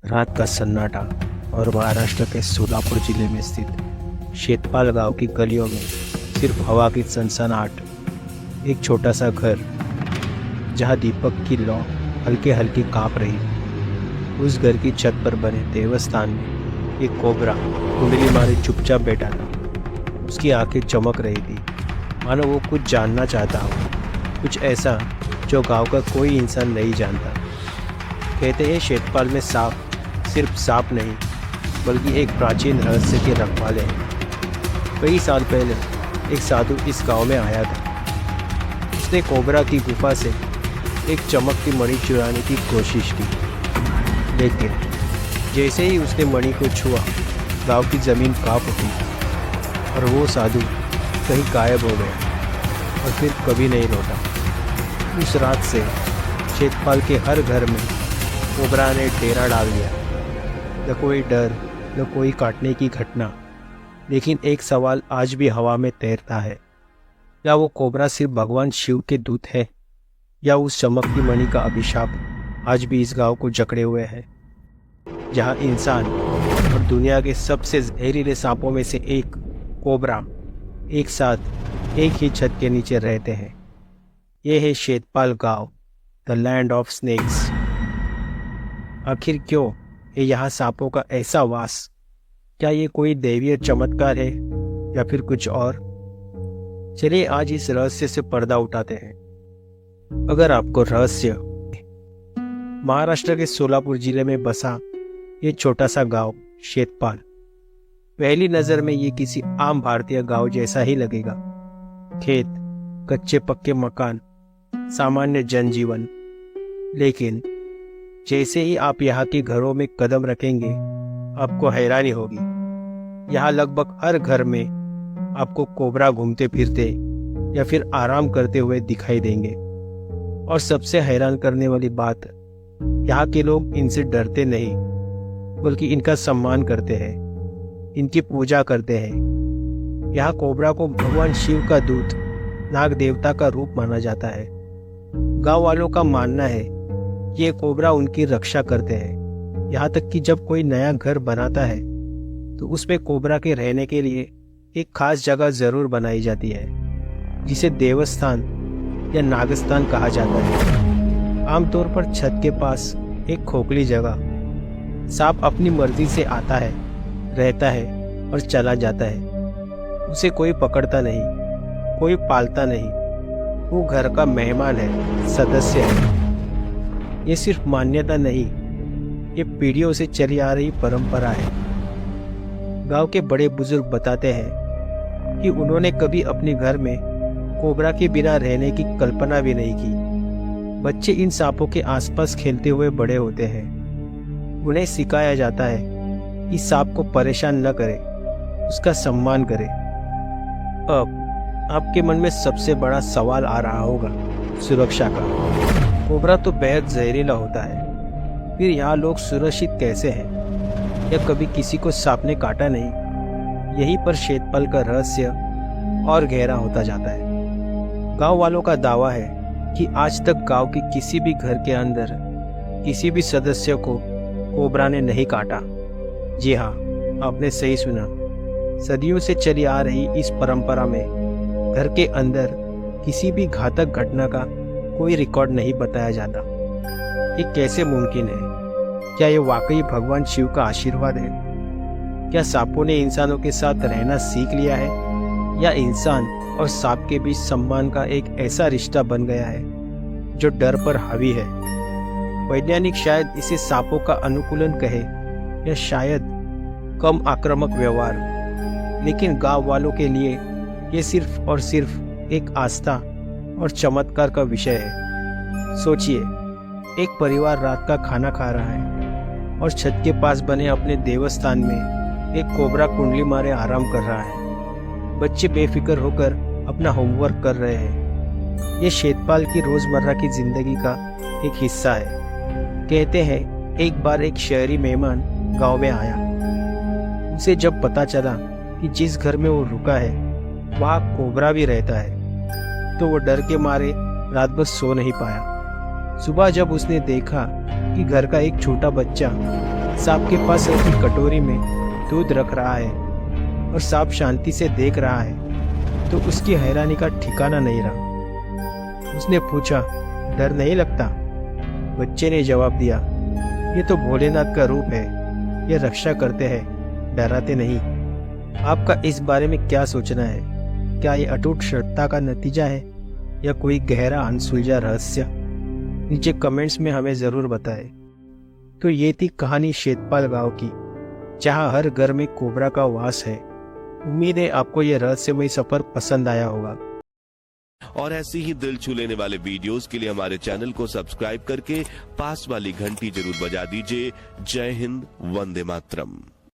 रात का सन्नाटा और महाराष्ट्र के सोलापुर जिले में स्थित शेतपाल गांव की गलियों में सिर्फ हवा की सनसनाहट। एक छोटा सा घर जहां दीपक की लौ हल्के हल्के कांप रही। उस घर की छत पर बने देवस्थान में एक कोबरा कुंडली मारे चुपचाप बैठा था। उसकी आंखें चमक रही थी, मानो वो कुछ जानना चाहता हो, कुछ ऐसा जो गांव का कोई इंसान नहीं जानता। कहते हैं शेतपाल में सांप सिर्फ सांप नहीं बल्कि एक प्राचीन रहस्य के रखवाले हैं। कई साल पहले एक साधु इस गांव में आया था। उसने कोबरा की गुफा से एक चमकती मणि चुराने की कोशिश की, लेकिन जैसे ही उसने मणि को छुआ गांव की जमीन कांप उठी और वो साधु कहीं गायब हो गया और फिर कभी नहीं लौटा। उस रात से शेतपाल के हर घर में कोबरा ने डेरा डाल दिया। न कोई डर, न कोई काटने की घटना, लेकिन एक सवाल आज भी हवा में तैरता है। क्या वो कोबरा सिर्फ भगवान शिव के दूत है, या उस चमकती मणि का अभिशाप आज भी इस गांव को जकड़े हुए है, जहां इंसान और दुनिया के सबसे जहरीले सांपों में से एक कोबरा एक साथ एक ही छत के नीचे रहते हैं। ये है शेतपाल गांव, द लैंड ऑफ स्नेक्स। आखिर क्यों है यहाँ सांपों का ऐसा वास? क्या ये कोई दैवीय चमत्कार है या फिर कुछ और? चलिए आज इस रहस्य से पर्दा उठाते हैं। अगर आपको रहस्य महाराष्ट्र के सोलापुर जिले में बसा ये छोटा सा गांव शेतपाल, पहली नजर में ये किसी आम भारतीय गांव जैसा ही लगेगा। खेत, कच्चे पक्के मकान, सामान्य जनजीवन। लेकिन जैसे ही आप यहाँ के घरों में कदम रखेंगे आपको हैरानी होगी। यहाँ लगभग हर घर में आपको कोबरा घूमते फिरते या फिर आराम करते हुए दिखाई देंगे। और सबसे हैरान करने वाली बात, यहाँ के लोग इनसे डरते नहीं बल्कि इनका सम्मान करते हैं, इनकी पूजा करते हैं। यहाँ कोबरा को भगवान शिव का दूत, नाग देवता का रूप माना जाता है। गांव वालों का मानना है ये कोबरा उनकी रक्षा करते हैं। यहाँ तक कि जब कोई नया घर बनाता है तो उसमें कोबरा के रहने के लिए एक खास जगह जरूर बनाई जाती है, जिसे देवस्थान या नागस्थान कहा जाता है। आमतौर पर छत के पास एक खोखली जगह। सांप अपनी मर्जी से आता है, रहता है और चला जाता है। उसे कोई पकड़ता नहीं, कोई पालता नहीं। वो घर का मेहमान है, सदस्य है। ये सिर्फ मान्यता नहीं, ये पीढ़ियों से चली आ रही परंपरा है। गांव के बड़े बुजुर्ग बताते हैं कि उन्होंने कभी अपने घर में कोबरा के बिना रहने की कल्पना भी नहीं की। बच्चे इन सांपों के आसपास खेलते हुए बड़े होते हैं। उन्हें सिखाया जाता है कि सांप को परेशान न करे, उसका सम्मान करे। अब आपके मन में सबसे बड़ा सवाल आ रहा होगा, सुरक्षा का। कोबरा तो बेहद जहरीला होता है, फिर यहाँ लोग सुरक्षित कैसे हैं? या कभी किसी को सांप ने काटा नहीं? यहीं पर शेतपाल का रहस्य और गहरा होता जाता है। गांव वालों का दावा है कि आज तक गांव के किसी भी घर के अंदर किसी भी सदस्य को कोबरा ने नहीं काटा। जी हाँ, आपने सही सुना। सदियों से चली आ रही इस परंपरा में घर के अंदर किसी भी घातक घटना का कोई रिकॉर्ड नहीं बताया जाता। ये कैसे मुमकिन है? क्या ये वाकई भगवान शिव का आशीर्वाद है? क्या सांपों ने इंसानों के साथ रहना सीख लिया है, या इंसान और सांप के बीच सम्मान का एक ऐसा रिश्ता बन गया है जो डर पर हावी है? वैज्ञानिक शायद इसे सांपों का अनुकूलन कहे, या शायद कम आक्रामक व्यवहार। लेकिन गांव वालों के लिए ये सिर्फ और सिर्फ एक आस्था और चमत्कार का विषय है। सोचिए, एक परिवार रात का खाना खा रहा है और छत के पास बने अपने देवस्थान में एक कोबरा कुंडली मारे आराम कर रहा है। बच्चे बेफिक्र होकर अपना होमवर्क कर रहे हैं। ये शेतपाल की रोजमर्रा की जिंदगी का एक हिस्सा है। कहते हैं एक बार एक शहरी मेहमान गांव में आया। उसे जब पता चला कि जिस घर में वो रुका है वहाँ कोबरा भी रहता है, तो वो डर के मारे रात भर सो नहीं पाया। सुबह जब उसने देखा कि घर का एक छोटा बच्चा सांप के पास रखी कटोरी में दूध रख रहा है और सांप शांति से देख रहा है तो उसकी हैरानी का ठिकाना नहीं रहा। उसने पूछा, डर नहीं लगता? बच्चे ने जवाब दिया, ये तो भोलेनाथ का रूप है, ये रक्षा करते हैं, डराते नहीं। आपका इस बारे में क्या सोचना है? क्या ये अटूट श्रद्धा का नतीजा है या कोई गहरा अनसुलझा रहस्य? नीचे कमेंट्स में हमें जरूर बताएं। तो ये थी कहानी शेतपाल गांव की, जहां हर घर में कोबरा का वास है। उम्मीद है आपको ये रहस्यमय सफर पसंद आया होगा। और ऐसे ही दिल छू लेने वाले वीडियोस के लिए हमारे चैनल को सब्सक्राइब करके पास वाली घंटी जरूर बजा दीजिए। जय हिंद, वंदे मातरम।